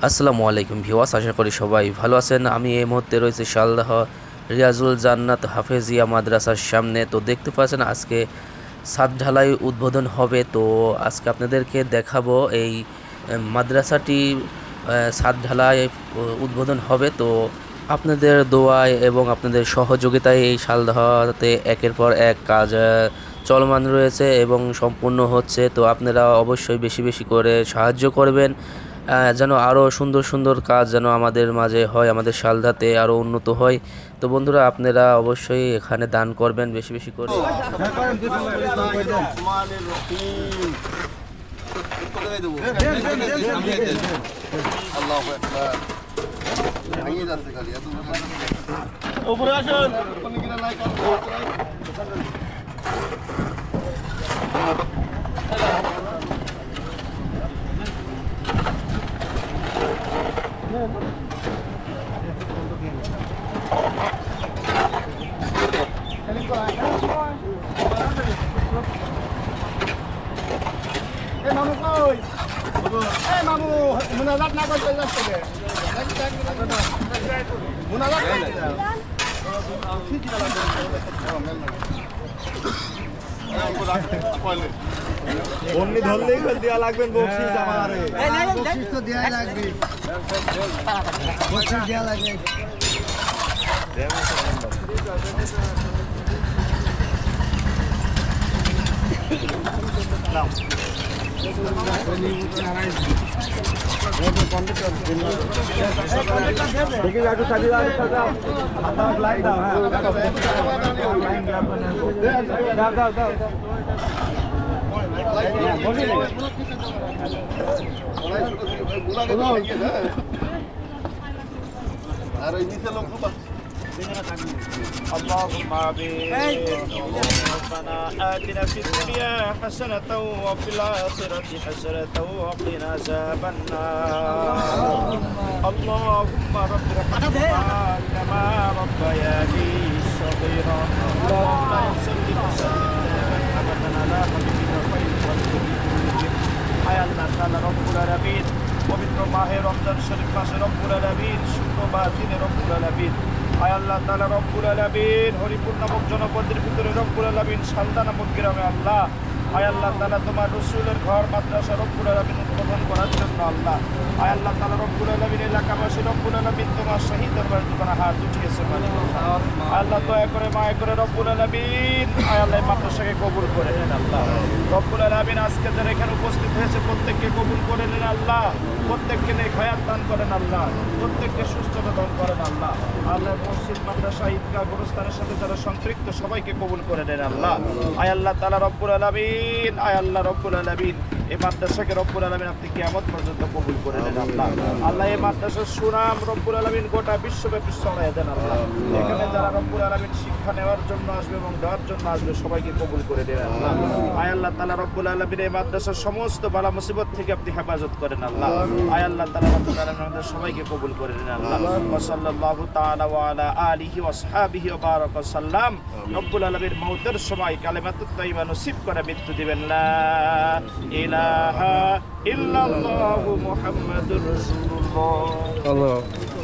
আসসালামু আলাইকুম ভিউয়ার্স, আশা করি সবাই ভালো আছেন। আমি এই মুহূর্তে রয়েছে শালদহ রিয়াজুল জান্নাত হাফেজিয়া মাদ্রাসার সামনে। তো দেখতে পাচ্ছেন আজকে ছাদ ঢালাই উদ্বোধন হবে। তো আজকে আপনাদেরকে দেখাবো এই মাদ্রাসাটি ছাদ ঢালাই উদ্বোধন হবে। তো আপনাদের দোয়ায় এবং আপনাদের সহযোগিতায় এই শালদহতে একের পর এক কাজ চলমান রয়েছে এবং সম্পূর্ণ হচ্ছে। তো আপনারা অবশ্যই বেশি বেশি করে সাহায্য করবেন, যেন আরও সুন্দর সুন্দর কাজ যেন আমাদের মাঝে হয়, আমাদের শালদাতে আরও উন্নত হয়। তো বন্ধুরা, আপনারা অবশ্যই এখানে দান করবেন বেশি বেশি করে। মামু মুনাজাত না করতে যাচ্ছে মুনাজাত অমনি ধরলেই দেওয়া লাগবেন বকশিস আমারে বকশিস তো দেওয়াই লাগবে বকশিস দেওয়া লাগবে নাও দেখি একটু সাজি দাও লাইন দাও। হ্যাঁ দাও দাও দাও আর এই নিচে লোক اللهم آمين. ربنا آتنا في الدنيا حسنة وفي الآخرة حسنة وقنا عذاب النار. اللهم رب ارحمهما كما ربياني صغيرا. اللهم صل وسلم دائما أبدا على حبيبك خير خلق كلهم. حي الله تعالى رب العالمين. পবিত্র মাহে রমজান শরীফ মাসে রব্বুল আলামিন শুক্রবার দিনে রব্বুল আলামিন আয় আল্লাহ তাআলা রব্বুল আলামিন হরিপুর নামক জনপদের ভিতরে রব্বুল আলামিন শালদা নামক গ্রামে আল্লাহ আয় আল্লাহ তাআলা তোমার রাসূলের ঘর মাদ্রাসা রব্বুল আলামিন উদ্বোধন করার জন্য আল্লাহ আয় আল্লাহ তাআলা রব্বুল আলামিন এলাকাবাসী রব্বুল আলামিন তোমার শহীদ দরবার দোকানে হাত উঠিয়েছে মালিক আল্লাহ দয়া করে মায়া করে রব্বুল আলামিন আয় আল্লাহ মাদ্রাসাকে কবুল করে নেন আল্লাহ রব্বুল আলামিন আজকে যারা এখানে উপস্থিত হয়েছে প্রত্যেককে কবুল করে নেন আল্লাহ প্রত্যেককে নেক হায়াত দান করেন আল্লাহ প্রত্যেককে সুস্থতা দান করেন আল্লাহ আল্লাহ মসজিদ মাদ্রাসা ঈদগাহ গোরস্থানের সাথে যারা সম্পৃক্ত সবাইকে কবুল করে নেন আল্লাহ আয় আল্লাহ তাআলা রব্বুল আলামিন আয় আল্লাহ রব্বুল আলামিন এই মাদ্রাসাকে রব্বুল আলামিন আপনি কিয়ামত পর্যন্ত কবুল করে নেন আল্লাহ আল্লাহ এই মাদ্রাসার সুনাম রব্বুল আলামিন গোটা বিশ্বব্যাপী ছড়াইয়া দেন আল্লাহ এখানে যারা রব্বুল আলামিন শিক্ষা নেওয়ার জন্য আসবে এবং দেওয়ার জন্য আসবে সবাইকে কবুল করে দেন আল্লাহ আয় আল্লাহ তাআলা রব্বুল আলামিন এই মাদ্রাসার সমস্ত বালা মুসিবত থেকে আপনি হেফাজত করেন আল্লাহ আয় আল্লাহ তাআলা রব্বুল আলামিন আমাদের সবাইকে কবুল করে নেন আল্লাহ ওয়া সাল্লাল্লাহু তাআলা ওয়া আলা আলিহি ওয়া আসহাবিহি ওয়া বারাকা সাল্লাম রব্বুল আলামিন মওতের সময় কালেমাতুত তাইয়্যিবা নসিব করে মৃত্যু দিবেন লা ইলাহা ইল্লাল্লাহু মুহাম্মাদুর রাসূলুল্লাহ।